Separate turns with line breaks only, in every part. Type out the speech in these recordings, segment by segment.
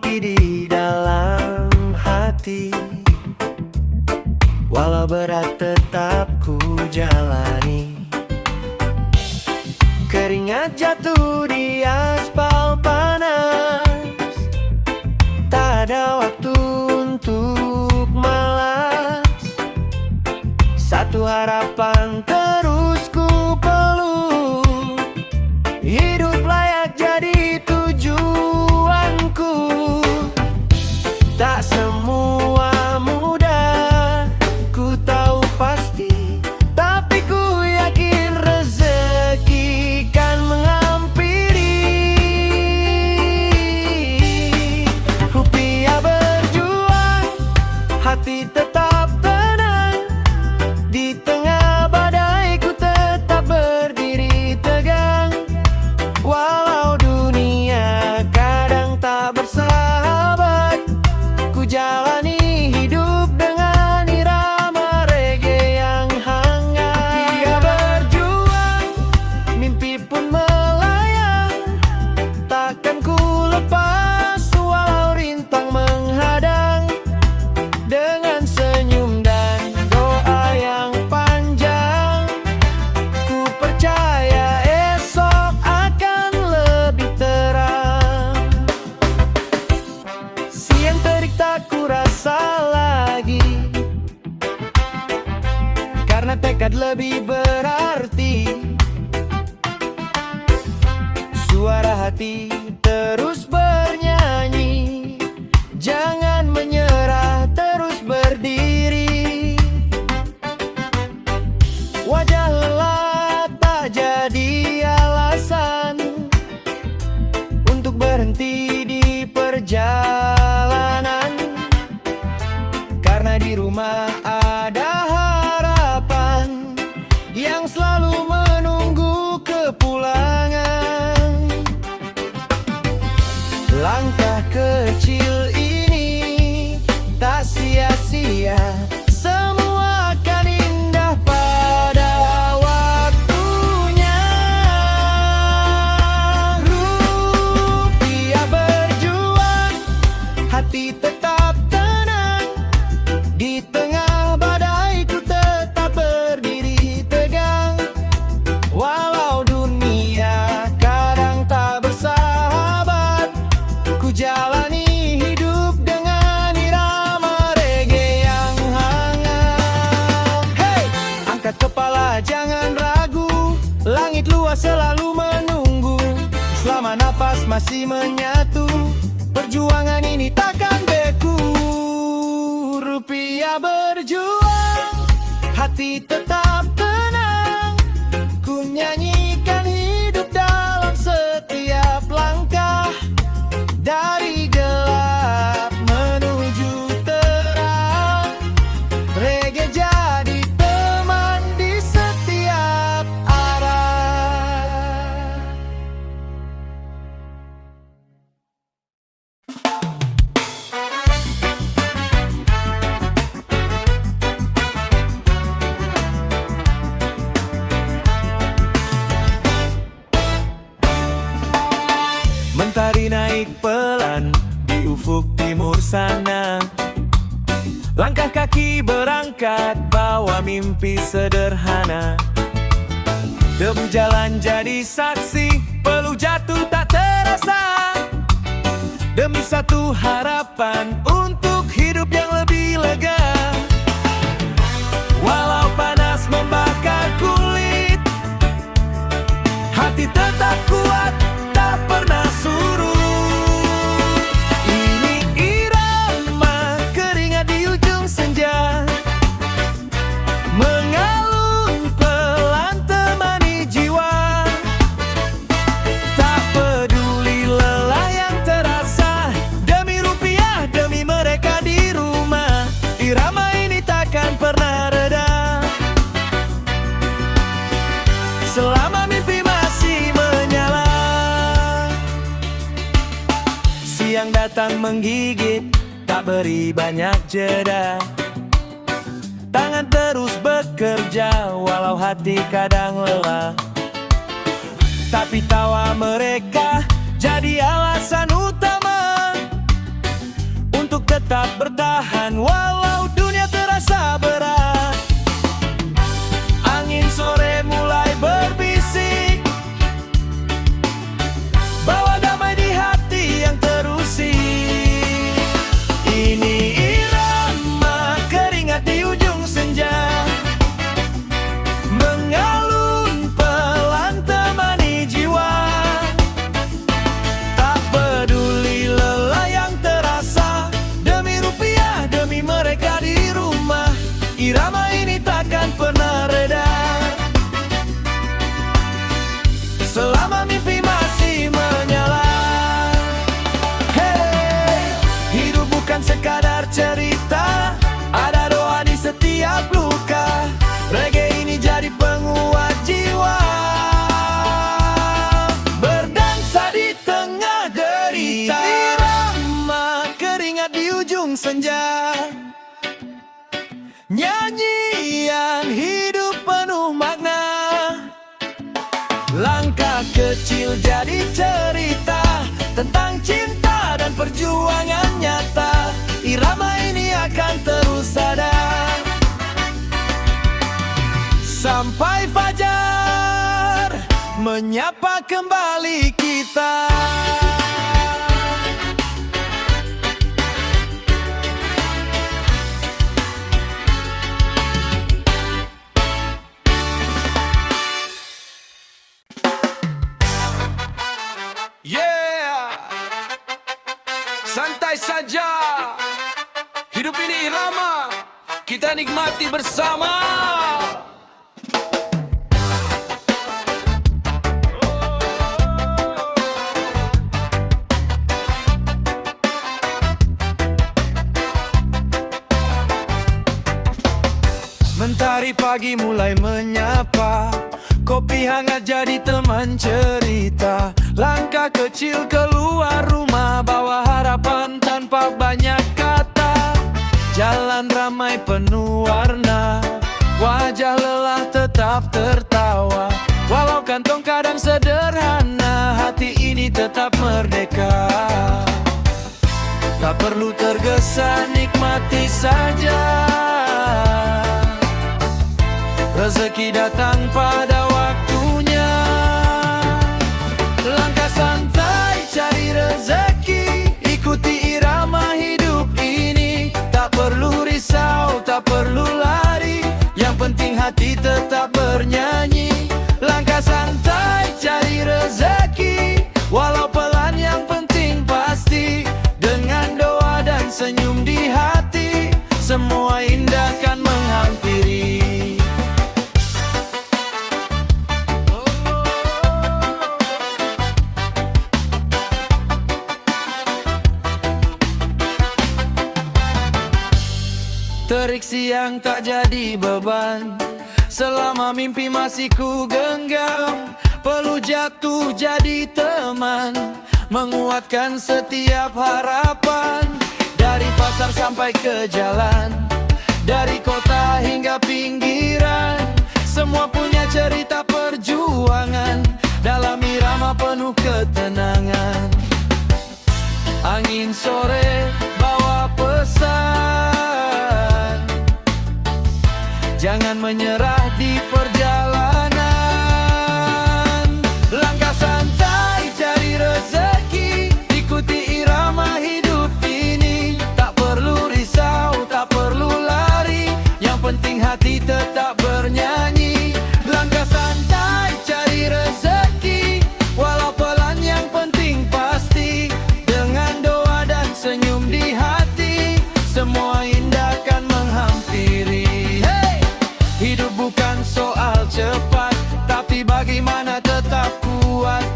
lagi di dalam hati. Walau berat tetap ku jalani. Keringat jatuh di aspal panas, tak ada waktu untuk malas. Satu harapan terus ku peluk, hidup layak jadi tujuanku. Tak semua mudah, ku tahu pasti, tapi ku yakin rezeki kan menghampiri. Rupiah berjuang, hati tetap tenang. Di tengah badai ku tetap berdiri tegang. Walau dunia kadang tak bersahabat, ku jalani hidup dengan irama reggae yang hangat. Rupiah berjuang, mimpi pun melayang. Takkan ku lepas walau rintang menghadang. Dengan senyum dan doa yang panjang, ku percaya esok akan lebih terang. Siang terik tak ku rasa lagi, karena tekad lebih berarti. Suara hati terus bernyanyi, jangan menyerah, terus berdiri. Wajah lelah tak jadi alasan untuk berhenti di perjalanan. Karena di rumah ada harapan yang selalu menunggu kepulangan. Langkah kecil ini tak sia-sia, semua akan indah pada waktunya. Rupiah berjuang, hati tetap tenang. Di tengah badai ku tetap berdiri tegang. Walau dunia kadang tak bersahabat, ku jalani hidup dengan irama reggae yang hangat. Hey! Angkat kepala jangan ragu, langit luas selalu menunggu. Selama napas masih menyatu, perjuangan ini takkan beku. Rupiah berjuang, hati tetap tenang. Ku nyanyikan hidup dalam setiap langkah. Dari gelap menuju terang, reggae jadi teman di setiap arah. Mentari naik pelan di ufuk timur sana. Langkah kaki berangkat bawa mimpi sederhana. Debu jalan jadi saksi, peluh jatuh tak terasa. Demi satu harapan untuk hidup yang lebih lega. Walau panas membakar kulit, hati tetap kuat, tak pernah surut. Ini irama keringat di ujung senja, mengalun pelan temani jiwa. Tak peduli lelah yang terasa, demi rupiah, demi mereka di rumah. Irama ini takkan pernah reda, selama mimpi masih menyala. Siang datang menggigit, tak beri banyak jeda. Tangan terus bekerja, walau hati kadang lelah. Tapi tawa mereka jadi alasan utama tetap bertahan walau dunia terasa berat. Angin sore mulai berbisik, bawa damai di hati yang terusik. Ini irama keringat di ujung senja, mengalun pelan temani jiwa. Tak peduli lelah yang terasa, demi rupiah, demi mereka di rumah, irama ini takkan pernah reda. Selama mimpi masih menyala. Hey, hidup bukan sekadar cerita, ada doa di setiap luka. Reggae ini jadi penguat jiwa, berdansa di tengah derita. Irama keringat di ujung senja, nyanyian hidup penuh makna. Langkah kecil jadi cerita tentang cinta dan perjuangan nyata. Irama ini akan terus ada sampai fajar menyapa kembali kita. Yeah, santai saja, hidup ini irama, kita nikmati bersama. Mentari pagi mulai menyapa, kopi hangat jadi teman cerita. Langkah kecil keluar rumah, bawa harapan tanpa banyak kata. Jalan ramai penuh warna, wajah lelah tetap tertawa. Walau kantong kadang sederhana, hati ini tetap merdeka. Tak perlu tergesa, nikmati saja. Rezeki datang pada waktunya. Langkah santai cari rezeki, ikuti irama hidup ini. Tak perlu risau, tak perlu lari, yang penting hati tetap bernyanyi. Langkah santai cari rezeki, walau pelan yang penting pasti. Dengan doa dan senyum di hati, semua indah kan menghampiri. Terik siang tak jadi beban, selama mimpi masih ku genggam. Perlu jatuh jadi teman, menguatkan setiap harapan. Dari pasar sampai ke jalan, dari kota hingga pinggiran, semua punya cerita perjuangan. Dalam irama penuh ketenangan, angin sore bawa pesan, jangan menyerah di perjalanan. Langkah santai cari rezeki, ikuti irama hidup ini. Tak perlu risau, tak perlu lari, yang penting hati tetap bernyanyi. Langkah santai cari rezeki, walau pelan yang penting pasti. Dengan doa dan senyum di hati, semua indah kan menghampiri. Hey! Hidup bukan soal cepat, tapi bagaimana tetap kuat.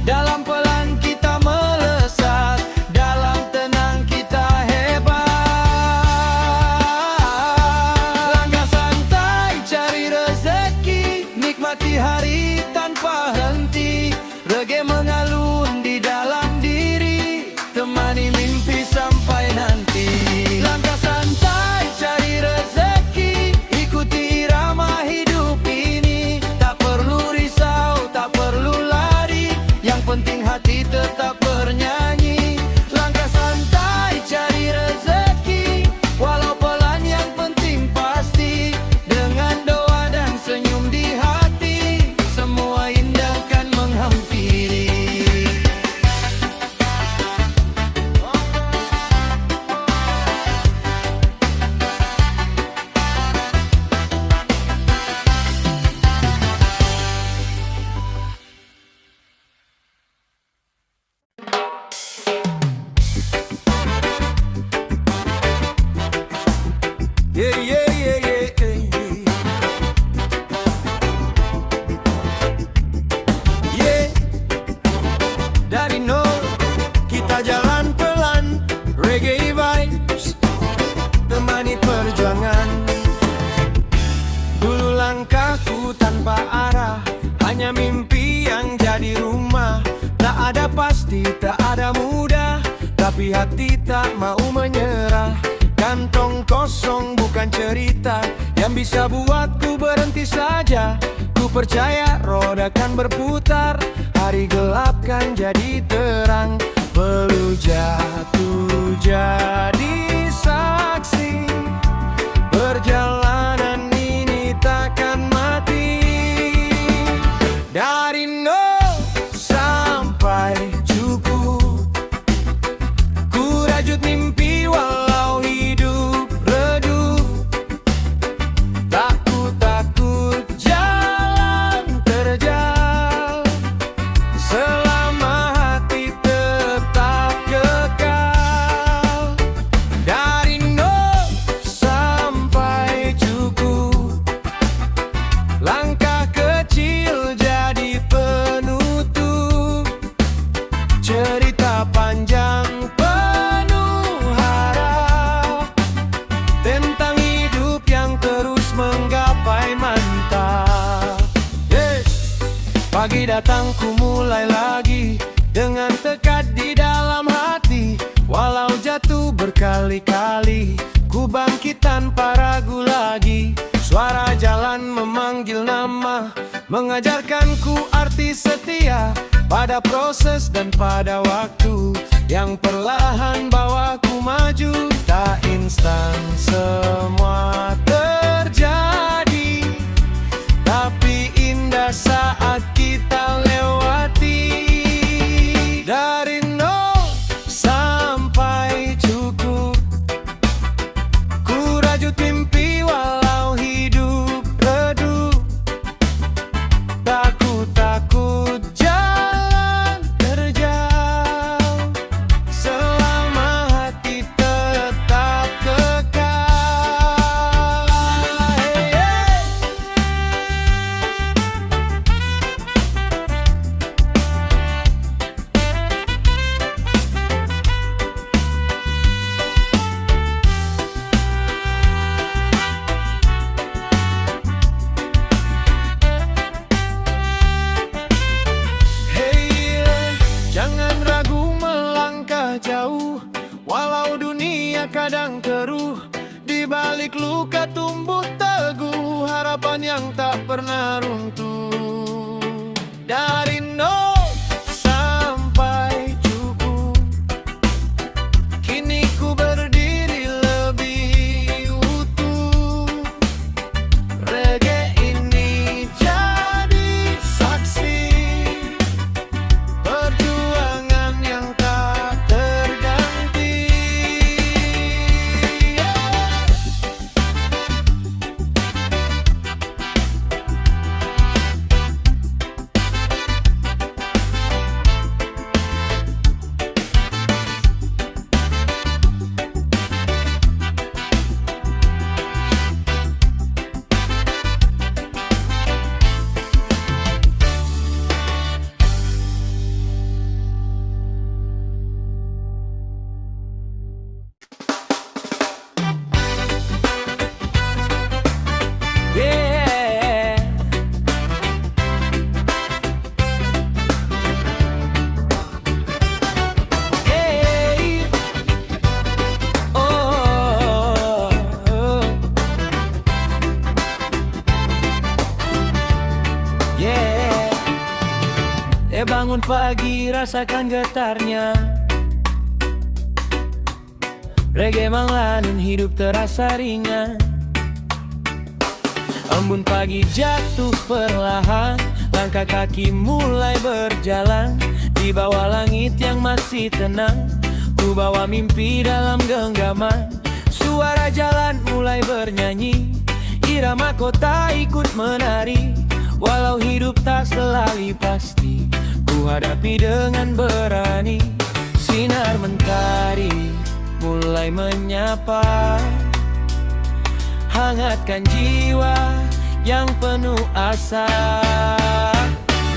Dalam pelan kita melesat, dalam tenang kita hebat. Langkah santai cari rezeki, nikmati hari tanpa henti. Reggae mengalun di dalam diri, temani mimpi sampai nanti. Langkah santai cari rezeki, ikuti irama hidup ini. Tak perlu risau, tak perlu lari, yang penting hati tetap bernyanyi. Langkah santai cari rezeki, Langkahku tanpa arah, hanya mimpi yang jadi rumah. Tak ada pasti, tak ada mudah, tapi hati tak mau menyerah. Kantong kosong bukan cerita yang bisa buatku berhenti saja. Ku percaya roda kan berputar, hari gelap kan jadi terang. Perlu jatuh jadi saksi, perjalanan ini takkan mati. Dari nol sampai cukup, ku rajut mimpi walau hidup redup. Takut jalan terjal, selama hati tetap kekal. Dari nol sampai cukup, langkah kecil jadi penutup. Cerita panjang penuh harap, tentang hidup yang terus menggapai mantap. Pagi datang ku mulai lagi, dengan tekad di dalam hati. Walau jatuh berkali-kali, ku bangkit tanpa ragu lagi. Suara jalan memanggil nama, mengajarkanku arti setia pada proses dan pada waktu yang perlahan bawaku maju. Tak instan semua terjadi, tapi indah saat kita lewati. Dari nol sampai cukup, ku rajut mimpi walau hidup redup. Takut jalan terjal, selama hati tetap kekal. Jangan ragu melangkah jauh, walau dunia kadang keruh. Di balik luka tumbuh teguh, harapan yang tak pernah runtuh. Dari nol sampai cukup, kini ku berdiri lebih utuh. Reggae ini jadi saksi perjuangan yang tak terganti. Yeah. Hey. Oh. Yeah. Bangun pagi rasakan getarnya, reggae manglanin hidup terasa ringan. Embun pagi jatuh perlahan, langkah kaki mulai berjalan. Di bawah langit yang masih tenang, ku bawa mimpi dalam genggaman. Suara jalan mulai bernyanyi, irama kota ikut menari. Walau hidup tak selalu pasti, ku hadapi dengan berani. Sinar mentari mulai menyapa, hangatkan jiwa yang penuh asa.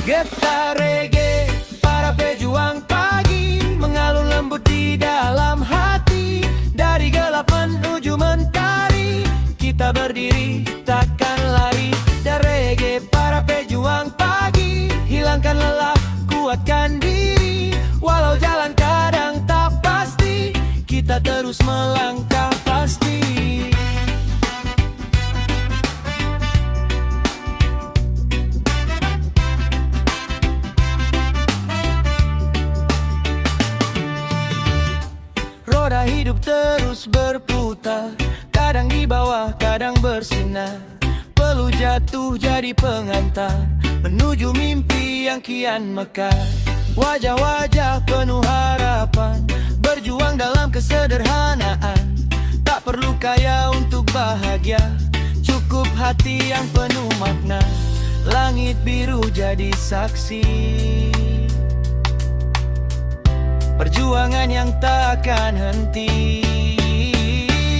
Getar reggae para pejuang pagi, mengalun lembut di dalam hati. Dari gelap menuju mentari, kita berdiri takkan lari. terus berputar, kadang di bawah, kadang bersinar. Peluh jatuh jadi pengantar menuju mimpi yang kian mekar. Wajah-wajah penuh harapan, berjuang dalam kesederhanaan. Tak perlu kaya untuk bahagia, cukup hati yang penuh makna. Langit biru jadi saksi perjuangan yang takkan henti.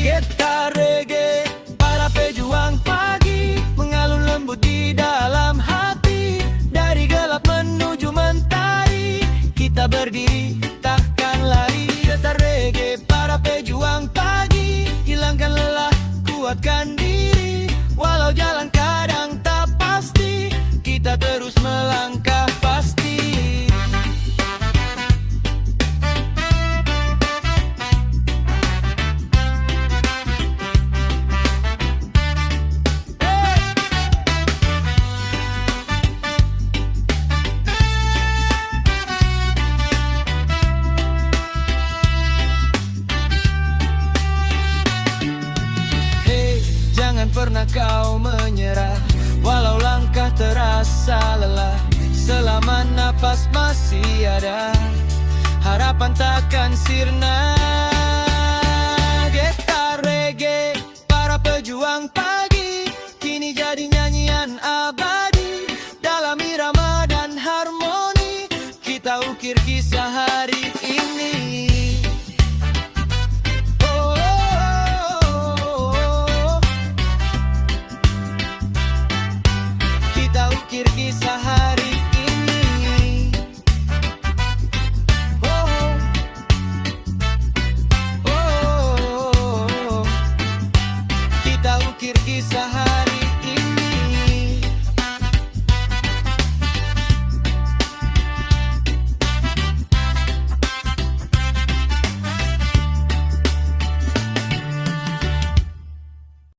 Getar reggae, para pejuang pagi, mengalun lembut di dalam hati. Dari gelap menuju mentari, kita berdiri takkan lari. Getar reggae, para pejuang pagi, hilangkan lelah, kuatkan diri. Walau jalan kadang tak pasti, kita terus melangkah pasti. Jangan pernah kau menyerah, walau langkah terasa lelah. Selama nafas masih ada, harapan takkan sirna. Getar reggae, para pejuang pagi, kini jadi nyanyian abadi. Dalam irama dan harmoni, kita ukir kisah hari ini. Ukir kisah hari ini. Kita ukir kisah hari